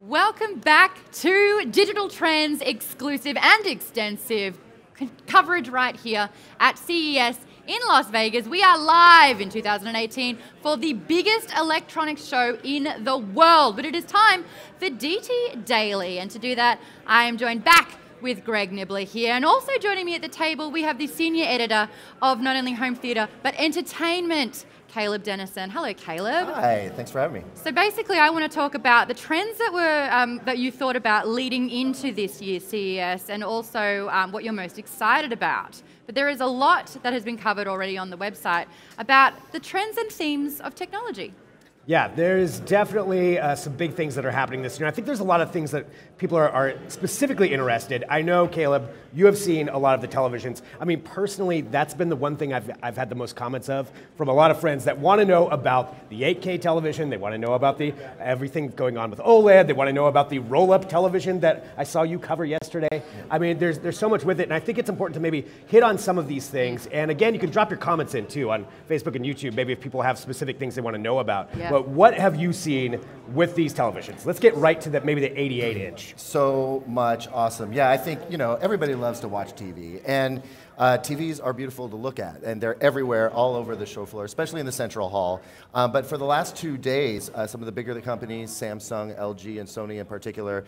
Welcome back to Digital Trends exclusive and extensive coverage right here at CES in Las Vegas. We are live in 2018 for the biggest electronics show in the world, but it is time for DT Daily. And to do that, I am joined back with Greg Nibbler here. And also joining me at the table, we have the senior editor of not only home theatre, but entertainment, Caleb Dennison. Hello, Caleb. Hi, thanks for having me. So basically, I want to talk about the trends that were that you thought about leading into this year's CES, and also what you're most excited about. But there is a lot that has been covered already on the website about the trends and themes of technology. Yeah, there's definitely some big things that are happening this year. I think there's a lot of things that people are specifically interested. I know, Caleb, you have seen a lot of the televisions. I mean, personally, that's been the one thing I've had the most comments of from a lot of friends that want to know about the 8K television. They want to know about everything going on with OLED. They want to know about the roll-up television that I saw you cover yesterday. I mean, there's so much with it, and I think it's important to maybe hit on some of these things. And again, you can drop your comments in, too, on Facebook and YouTube, maybe if people have specific things they want to know about. Yeah. But what have you seen with these televisions? Let's get right to maybe the 88-inch. So much awesome. Yeah, I think, everybody loves to watch TV, and TVs are beautiful to look at, and they're everywhere, all over the show floor, especially in the central hall. But for the last 2 days, some of the bigger companies, Samsung, LG, and Sony in particular,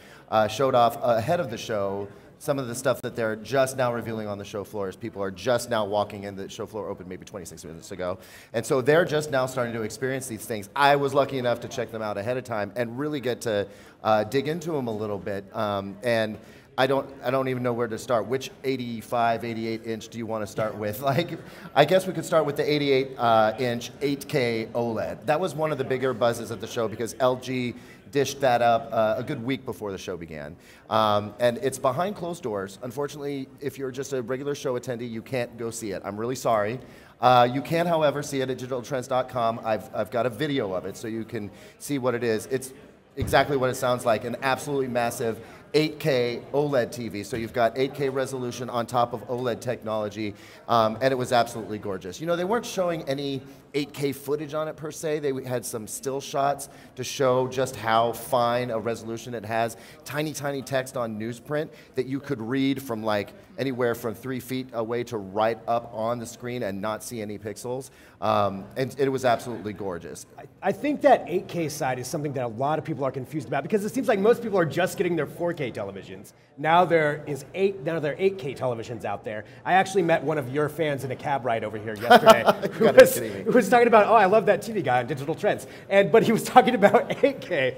showed off ahead of the show some of the stuff that they're just now revealing on the show floors. People are just now walking in. The show floor opened maybe 26 minutes ago. And so they're just now starting to experience these things. I was lucky enough to check them out ahead of time and really get to dig into them a little bit. And I don't even know where to start. Which 85, 88 inch do you want to start with? Like, I guess we could start with the 88 inch 8K OLED. That was one of the bigger buzzes at the show because LG dished that up a good week before the show began. And it's behind closed doors. Unfortunately, if you're just a regular show attendee, you can't go see it. I'm really sorry. You can, however, see it at digitaltrends.com. I've got a video of it so you can see what it is. It's exactly what it sounds like, an absolutely massive 8K OLED TV. So you've got 8K resolution on top of OLED technology, and it was absolutely gorgeous. They weren't showing any 8K footage on it per se. They had some still shots to show just how fine a resolution it has. Tiny, tiny text on newsprint that you could read from like anywhere from 3 feet away to right up on the screen and not see any pixels. And it was absolutely gorgeous. I think that 8K side is something that a lot of people are confused about because it seems like most people are just getting their 4K televisions. Now there are 8K televisions out there. I actually met one of your fans in a cab ride over here yesterday who was talking about, oh, I love that TV guy on Digital Trends. But he was talking about 8K,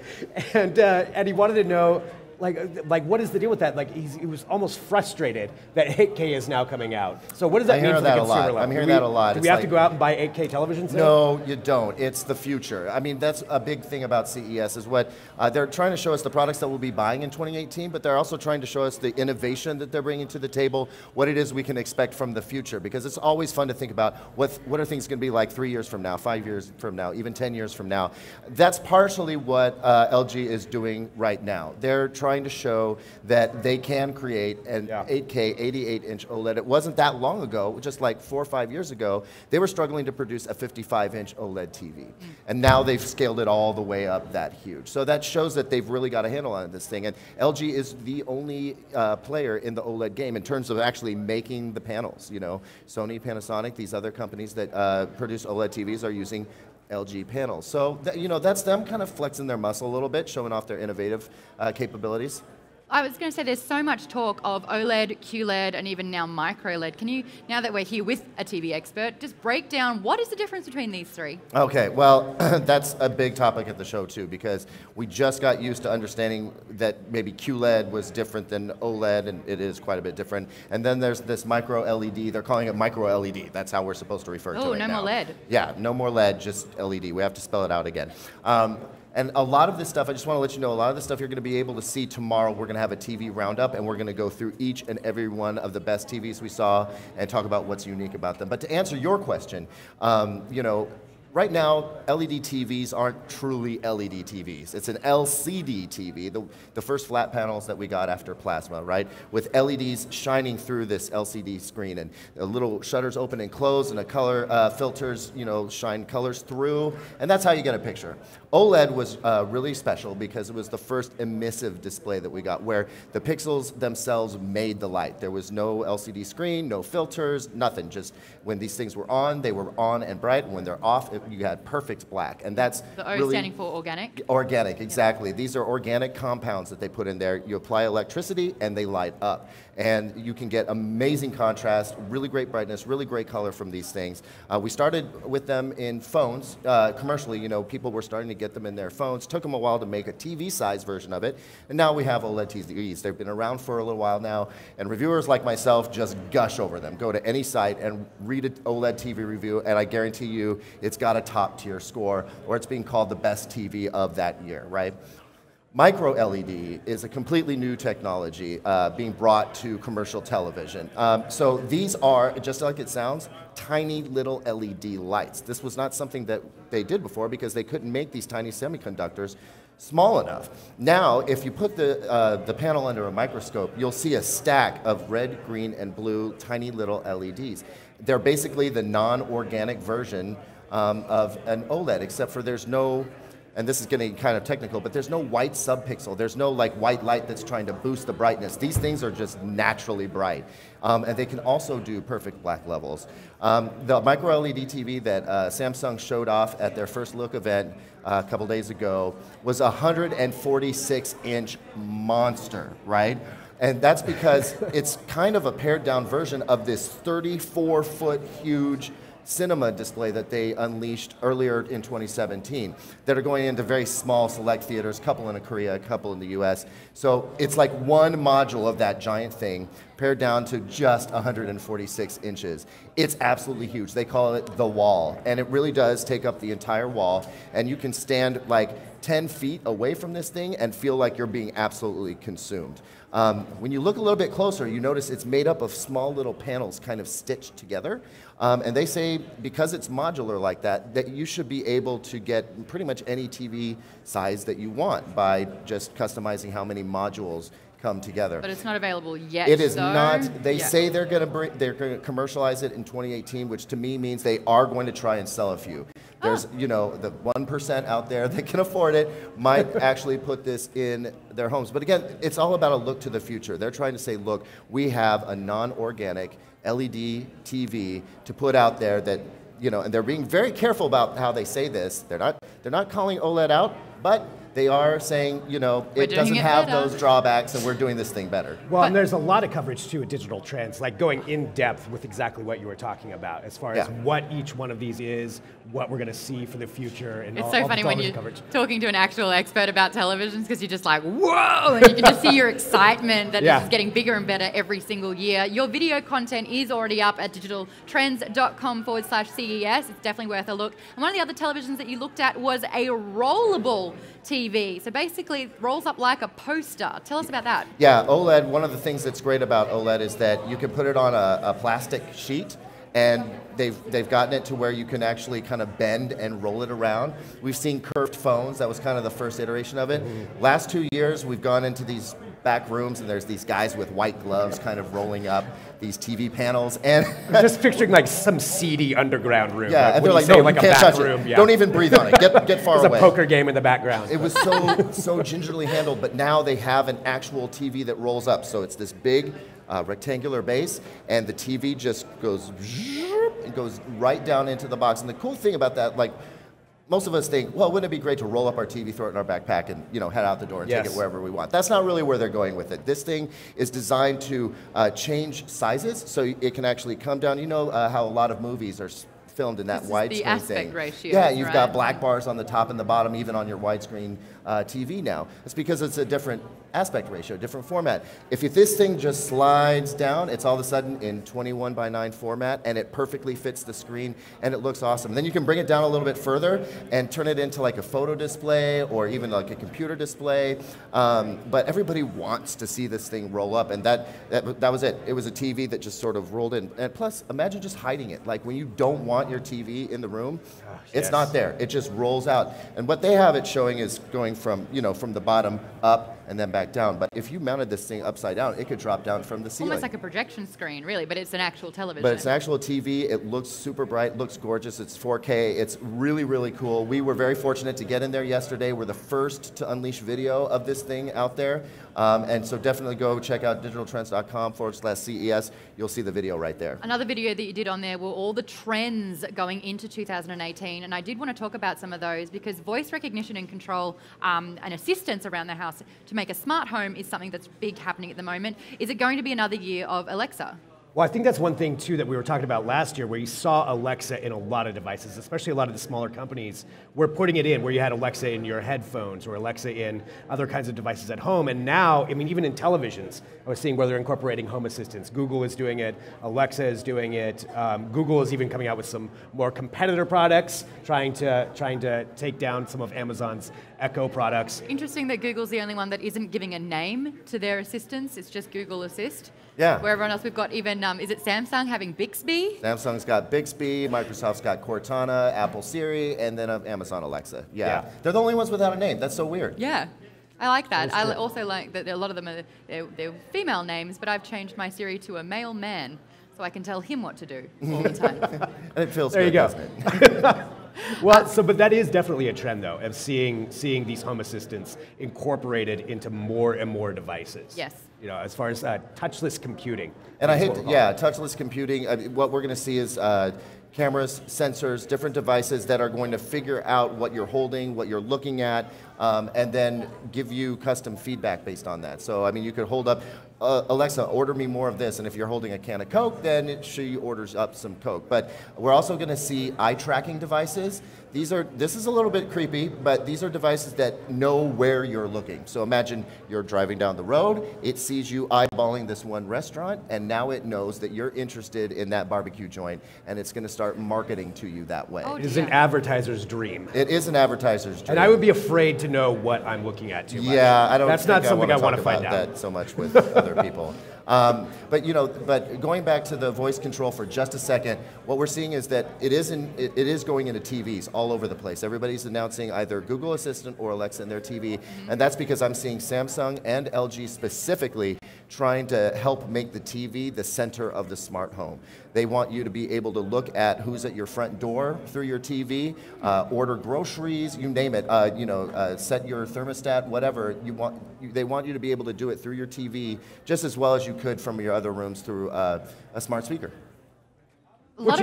and he wanted to know, like what is the deal with that? Like he was almost frustrated that 8K is now coming out. So what does that mean for the consumer level? I'm hearing that a lot. Do we have to go out and buy 8K televisions now? No, you don't. It's the future. I mean, that's a big thing about CES is what they're trying to show us the products that we'll be buying in 2018, but they're also trying to show us the innovation that they're bringing to the table, what it is we can expect from the future, because it's always fun to think about what are things going to be like 3 years from now, 5 years from now, even 10 years from now. That's partially what LG is doing right now. They're trying to show that they can create an 8K 88-inch OLED. It wasn't that long ago, just like 4 or 5 years ago, they were struggling to produce a 55-inch OLED TV. And now they've scaled it all the way up that huge. So that shows that they've really got a handle on this thing. And LG is the only player in the OLED game in terms of actually making the panels. Sony, Panasonic, these other companies that produce OLED TVs are using LG panels. So, that's them kind of flexing their muscle a little bit, showing off their innovative capabilities. I was going to say there's so much talk of OLED, QLED, and even now microLED. Can you, now that we're here with a TV expert, just break down what is the difference between these three? Okay, well, that's a big topic at the show too, because we just got used to understanding that maybe QLED was different than OLED, and it is quite a bit different. And then there's this micro-LED. They're calling it micro-LED. That's how we're supposed to refer to it now. Oh, no more LED. Yeah, no more LED, just LED. We have to spell it out again. And a lot of this stuff, I just want to let you know, a lot of this stuff you're going to be able to see tomorrow. We're going to have a TV roundup, and we're going to go through each and every one of the best TVs we saw and talk about what's unique about them. But to answer your question, Right now, LED TVs aren't truly LED TVs. It's an LCD TV, the first flat panels that we got after plasma, right? With LEDs shining through this LCD screen, and little shutters open and close, and the color filters, shine colors through, and that's how you get a picture. OLED was really special because it was the first emissive display that we got, where the pixels themselves made the light. There was no LCD screen, no filters, nothing. Just when these things were on, they were on and bright, and when they're off, you had perfect black. And that's the O really standing for organic? Organic, exactly. Yeah. These are organic compounds that they put in there. You apply electricity and they light up. And you can get amazing contrast, really great brightness, really great color from these things. We started with them in phones, commercially, people were starting to get them in their phones. Took them a while to make a TV-sized version of it, and now we have OLED TVs. They've been around for a little while now, and reviewers like myself just gush over them. Go to any site and read an OLED TV review, and I guarantee you it's got a top-tier score, or it's being called the best TV of that year, right? MicroLED is a completely new technology being brought to commercial television. So these are, just like it sounds, tiny little LED lights. This was not something that they did before because they couldn't make these tiny semiconductors small enough. Now, if you put the panel under a microscope, you'll see a stack of red, green, and blue tiny little LEDs. They're basically the non-organic version of an OLED, except for there's no, and this is getting kind of technical, but there's no white subpixel. There's no white light that's trying to boost the brightness. These things are just naturally bright. And they can also do perfect black levels. The micro-LED TV that Samsung showed off at their first look event a couple days ago was a 146-inch monster, right? And that's because it's kind of a pared-down version of this 34-foot huge cinema display that they unleashed earlier in 2017 that are going into very small select theaters, a couple in Korea, a couple in the US. So it's like one module of that giant thing pared down to just 146 inches. It's absolutely huge. They call it the wall, and it really does take up the entire wall, and you can stand like 10 feet away from this thing and feel like you're being absolutely consumed. When you look a little bit closer, you notice it's made up of small little panels kind of stitched together. And they say because it's modular like that, that you should be able to get pretty much any TV size that you want by just customizing how many modules come together. But it's not available yet. It is not. They say they're going to commercialize it in 2018, which to me means they are going to try and sell a few. There's, the 1% out there that can afford it might actually put this in their homes. But again, it's all about a look to the future. They're trying to say, look, we have a non-organic LED TV to put out there that, and they're being very careful about how they say this. They're not calling OLED out, but they are saying, it doesn't have those drawbacks, and we're doing this thing better. Well, and there's a lot of coverage, too, at Digital Trends, like going in depth with exactly what you were talking about, as far as what each one of these is, what we're going to see for the future, and it's all so funny the when you're coverage. Talking to an actual expert about televisions, because you're just like, whoa, and you can just see your excitement that this is getting bigger and better every single year. Your video content is already up at digitaltrends.com/CES. It's definitely worth a look. And one of the other televisions that you looked at was a rollable TV. So basically, it rolls up like a poster. Tell us about that. Yeah, OLED, one of the things that's great about OLED is that you can put it on a plastic sheet, and they've gotten it to where you can actually kind of bend and roll it around. We've seen curved phones. That was kind of the first iteration of it. Last 2 years, we've gone into these back rooms, and there's these guys with white gloves kind of rolling up these TV panels. And I'm just picturing like some seedy underground room. Yeah, and they're like, no, you can't touch it. Don't even breathe on it. Get far away. There's a poker game in the background. It was so gingerly handled, but now they have an actual TV that rolls up. So it's this big rectangular base, and the TV just goes right down into the box. And the cool thing about that, most of us think, well, wouldn't it be great to roll up our TV, throw it in our backpack, and head out the door and take it wherever we want? That's not really where they're going with it. This thing is designed to change sizes, so it can actually come down. You know how a lot of movies are filmed in that widescreen thing. The aspect ratio. Yeah, you've got black bars on the top and the bottom, even on your widescreen TV now. It's because it's a different aspect ratio, different format. If this thing just slides down, it's all of a sudden in 21:9 format, and it perfectly fits the screen, and it looks awesome. Then you can bring it down a little bit further and turn it into like a photo display or even like a computer display. But everybody wants to see this thing roll up, and that was it. It was a TV that just sort of rolled in. And plus, imagine just hiding it. Like when you don't want your TV in the room, it's not there. It just rolls out. And what they have it showing is going from, from the bottom up and then back down. But if you mounted this thing upside down, it could drop down from the ceiling. Almost like a projection screen, really, but it's an actual television. But it's an actual TV. It looks super bright, looks gorgeous. It's 4K. It's really, really cool. We were very fortunate to get in there yesterday. We're the first to unleash video of this thing out there. And so definitely go check out digitaltrends.com/CES. You'll see the video right there. Another video that you did on there were all the trends going into 2018. And I did want to talk about some of those because voice recognition and control and assistance around the house to make a smart home is something that's big happening at the moment. Is it going to be another year of Alexa? Well, I think that's one thing, too, that we were talking about last year, where you saw Alexa in a lot of devices, especially a lot of the smaller companies were putting it in, where you had Alexa in your headphones or Alexa in other kinds of devices at home. And now, I mean, even in televisions, I was seeing where they're incorporating home assistants. Google is doing it. Alexa is doing it. Google is even coming out with some more competitor products, trying to take down some of Amazon's Echo products. Interesting that Google's the only one that isn't giving a name to their assistants. It's just Google Assist. Yeah. Where everyone else, we've got even, is it Samsung having Bixby? Samsung's got Bixby, Microsoft's got Cortana, Apple Siri, and then Amazon Alexa. Yeah. They're the only ones without a name. That's so weird. Yeah. I like that. I also like that a lot of them are they're female names, but I've changed my Siri to a male man, so I can tell him what to do all the time. And it feels there good, you go. doesn't it? Well, but that is definitely a trend, though, of seeing these home assistants incorporated into more and more devices. Yes. As far as touchless computing. And touchless computing. What we're going to see is cameras, sensors, different devices that are going to figure out what you're holding, what you're looking at, and then give you custom feedback based on that. So, I mean, you could hold up, Alexa, order me more of this, and if you're holding a can of Coke, then she orders up some Coke. But we're also going to see eye tracking devices. This is a little bit creepy, but these are devices that know where you're looking. So imagine you're driving down the road, it sees you eyeballing this one restaurant, and now it knows that you're interested in that barbecue joint, and it's going to start marketing to you that way. Oh, it is an advertiser's dream. It is an advertiser's dream. And I would be afraid to know what I'm looking at too much. Yeah, I don't. That's not something I want to find out. That so much with other people. But going back to the voice control for just a second, what we're seeing is that it is going into TVs all over the place. Everybody's announcing either Google Assistant or Alexa in their TV, and that's because I'm seeing Samsung and LG specifically trying to help make the TV the center of the smart home. They want you to be able to look at who's at your front door through your TV, order groceries, you name it, set your thermostat, whatever you want. They want you to be able to do it through your TV just as well as you could from your other rooms through a smart speaker. I was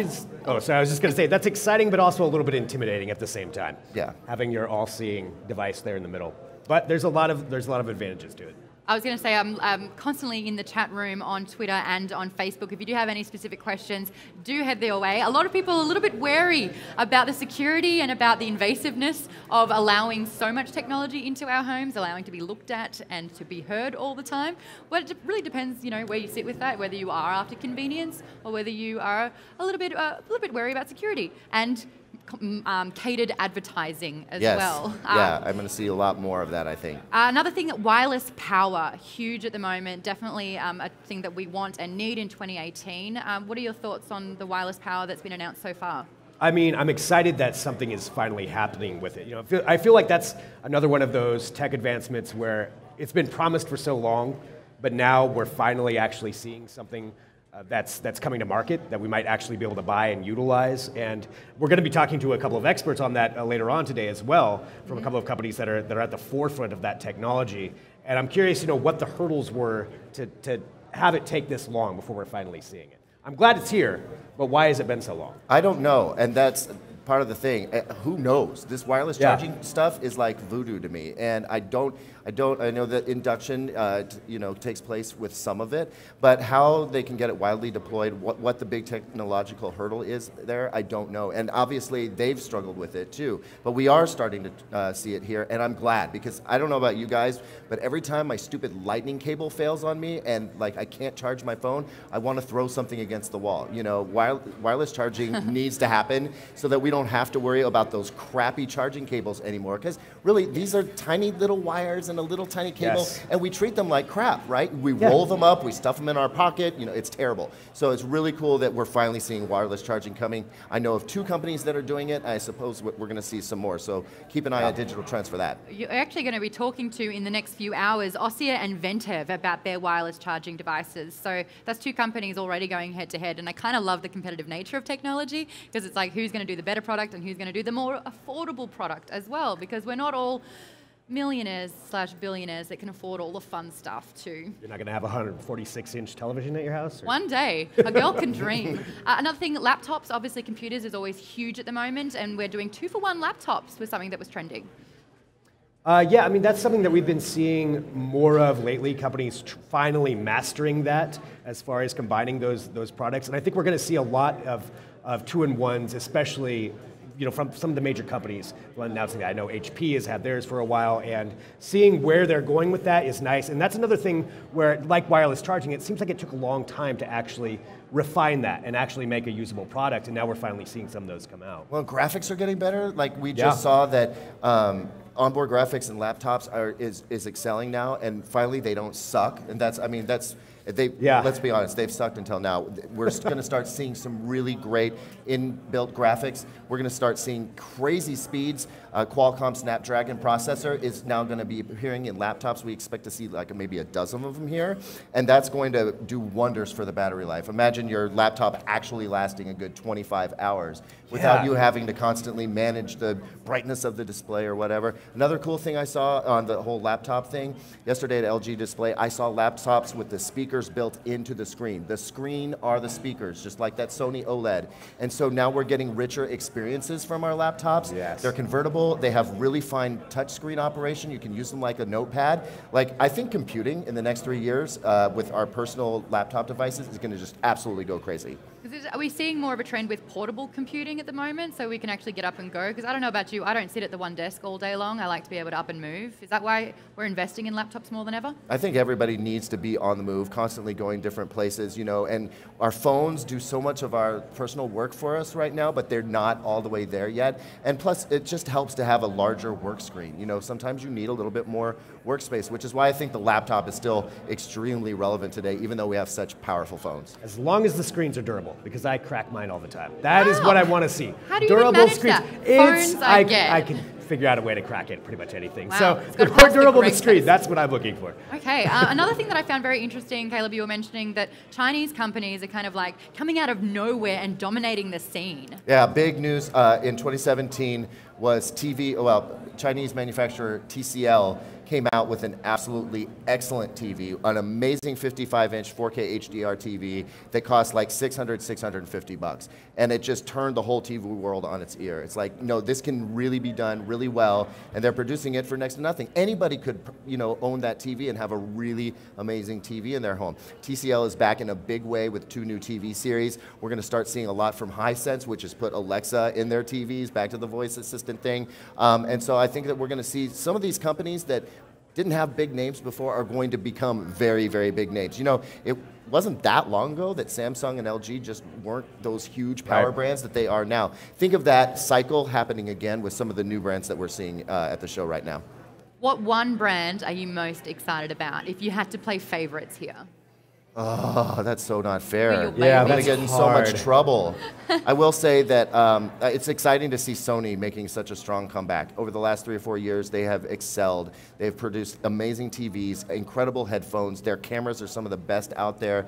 just going to say, that's exciting, but also a little bit intimidating at the same time. Yeah. Having your all-seeing device there in the middle. But there's a lot of advantages to it. I was going to say, I'm constantly in the chat room on Twitter and on Facebook. If you do have any specific questions, do head their way. A lot of people are a little bit wary about the security and about the invasiveness of allowing so much technology into our homes, allowing to be looked at and to be heard all the time. Well, it really depends, where you sit with that, whether you are after convenience or whether you are a little bit wary about security. And catered advertising as well. Yeah, I'm going to see a lot more of that, I think. Another thing, wireless power, huge at the moment, definitely a thing that we want and need in 2018. What are your thoughts on the wireless power that's been announced so far? I mean, I'm excited that something is finally happening with it. I feel like that's another one of those tech advancements where it's been promised for so long, but now we're finally actually seeing something that's coming to market that we might actually be able to buy and utilize. And we're going to be talking to a couple of experts on that later on today as well, from a couple of companies that are at the forefront of that technology. And I'm curious, what the hurdles were to have it take this long before we're finally seeing it. I'm glad it's here, but why has it been so long? I don't know, and that's part of the thing. Who knows? This wireless charging stuff is like voodoo to me, and I know that induction, takes place with some of it, but how they can get it widely deployed, what the big technological hurdle is there, I don't know. And obviously, they've struggled with it too. But we are starting to see it here, and I'm glad, because I don't know about you guys, but every time my stupid lightning cable fails on me and like I can't charge my phone, I want to throw something against the wall. Wireless charging needs to happen so that we don't have to worry about those crappy charging cables anymore. Because really, these are tiny little wires and a little tiny cable, and we treat them like crap, right? We roll them up, we stuff them in our pocket, it's terrible. So it's really cool that we're finally seeing wireless charging coming. I know of 2 companies that are doing it. I suppose we're going to see some more. So keep an eye on digital trends for that. You're actually going to be talking to, in the next few hours, Ossia and Ventev about their wireless charging devices. So that's 2 companies already going head to head, and I kind of love the competitive nature of technology, because it's like who's going to do the better product and who's going to do the more affordable product as well, because we're not all millionaires/billionaires that can afford all the fun stuff too. You're not going to have a 146-inch television at your house? Or? One day. A girl can dream. Another thing, laptops, obviously computers is always huge at the moment, and we're doing 2-for-1 laptops was something that was trending. Yeah, I mean, that's something that we've been seeing more of lately, companies finally mastering that as far as combining those products. And I think we're going to see a lot of 2-in-1s, especially from some of the major companies announcing that. I know HP has had theirs for a while, and seeing where they're going with that is nice. And that's another thing where, like wireless charging, it seems like it took a long time to actually refine that and actually make a usable product, and now we're finally seeing some of those come out. Well, graphics are getting better. Like we just saw that onboard graphics in laptops is excelling now, and finally they don't suck. And let's be honest, they've sucked until now. We're going to start seeing some really great inbuilt graphics. We're going to start seeing crazy speeds. Qualcomm Snapdragon processor is now going to be appearing in laptops. We expect to see like maybe a dozen of them here, and that's going to do wonders for the battery life. Imagine your laptop actually lasting a good 25 hours without you having to constantly manage the brightness of the display or whatever. Another cool thing I saw on the whole laptop thing, yesterday at LG Display, I saw laptops with the speakers built into the screen. The screen are the speakers, just like that Sony OLED. And so now we're getting richer experiences from our laptops. Yes. They're convertible. They have really fine touchscreen operation. You can use them like a notepad. Like, I think computing in the next 3 years with our personal laptop devices is going to just absolutely go crazy. Are we seeing more of a trend with portable computing at the moment, so we can actually get up and go? Because I don't know about you, I don't sit at the one desk all day long. I like to be able to up and move. Is that why we're investing in laptops more than ever? I think everybody needs to be on the move, constantly going different places, and our phones do so much of our personal work for us right now, but they're not all the way there yet. And plus, it just helps to have a larger work screen. Sometimes you need a little bit more workspace, which is why I think the laptop is still extremely relevant today, even though we have such powerful phones. As long as the screens are durable, because I crack mine all the time. That is what I want to see. How do you durable screens. That? Phones, I can figure out a way to crack it pretty much anything. Wow. So the more durable the screen, that's what I'm looking for. Okay, another thing that I found very interesting, Caleb, you were mentioning that Chinese companies are kind of like coming out of nowhere and dominating the scene. Yeah, big news in 2017 was Chinese manufacturer TCL came out with an absolutely excellent TV, an amazing 55-inch 4K HDR TV that cost like $650. And it just turned the whole TV world on its ear. It's like, no, this can really be done really well, and they're producing it for next to nothing. Anybody could, own that TV and have a really amazing TV in their home. TCL is back in a big way with 2 new TV series. We're going to start seeing a lot from Hisense, which has put Alexa in their TVs, back to the voice assistant thing. And so I think that we're going to see some of these companies that didn't have big names before are going to become very, very big names. It wasn't that long ago that Samsung and LG just weren't those huge power brands that they are now. Think of that cycle happening again with some of the new brands that we're seeing at the show right now. What one brand are you most excited about if you had to play favorites here? Oh, that's so not fair. Yeah, I'm going to get in so much trouble. I will say that it's exciting to see Sony making such a strong comeback. Over the last 3 or 4 years, they have excelled. They've produced amazing TVs, incredible headphones. Their cameras are some of the best out there.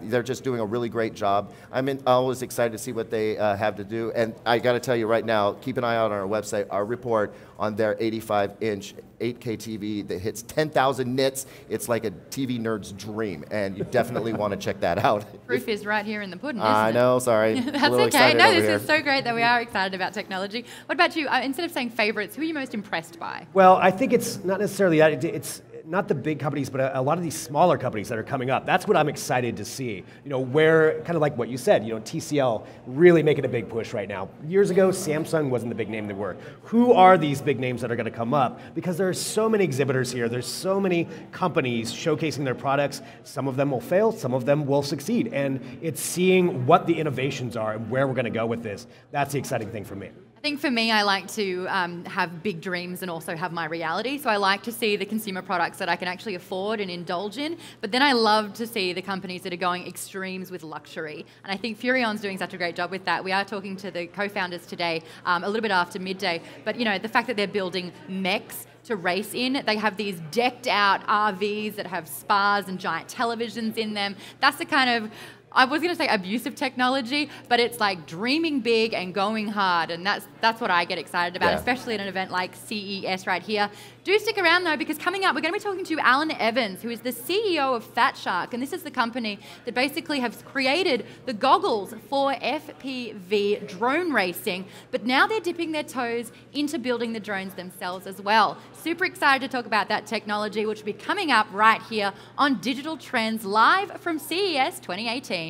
They're just doing a really great job. I'm always excited to see what they have to do. And I got to tell you right now, keep an eye out on our website, our report on their 85-inch 8K TV that hits 10,000 nits. It's like a TV nerd's dream. And You definitely want to check that out. Proof is right here in the pudding, isn't I it? know, sorry. That's okay. No, this is so great that we are excited about technology. What about you? Instead of saying favorites, who are you most impressed by? Well, I think it's not necessarily that. It's not the big companies, but a lot of these smaller companies that are coming up. That's what I'm excited to see. You know, where, kind of like what you said, you know, TCL really making a big push right now. Years ago, Samsung wasn't the big name they were. Who are these big names that are going to come up? Because there are so many exhibitors here. There's so many companies showcasing their products. Some of them will fail, some of them will succeed. And it's seeing what the innovations are and where we're going to go with this. That's the exciting thing for me. I think for me, I like to have big dreams and also have my reality. So I like to see the consumer products that I can actually afford and indulge in. But then I love to see the companies that are going extremes with luxury. And I think Furion's doing such a great job with that. We are talking to the co-founders today, a little bit after midday. But you know, the fact that they're building mechs to race in. They have these decked out RVs that have spas and giant televisions in them. That's the kind of, I was going to say abusive technology, but it's like dreaming big and going hard, and that's what I get excited about, especially at an event like CES right here. Do stick around though, because coming up we're going to be talking to Alan Evans, who is the CEO of Fat Shark, and this is the company that basically has created the goggles for FPV drone racing, but now they're dipping their toes into building the drones themselves as well. Super excited to talk about that technology, which will be coming up right here on Digital Trends live from CES 2018.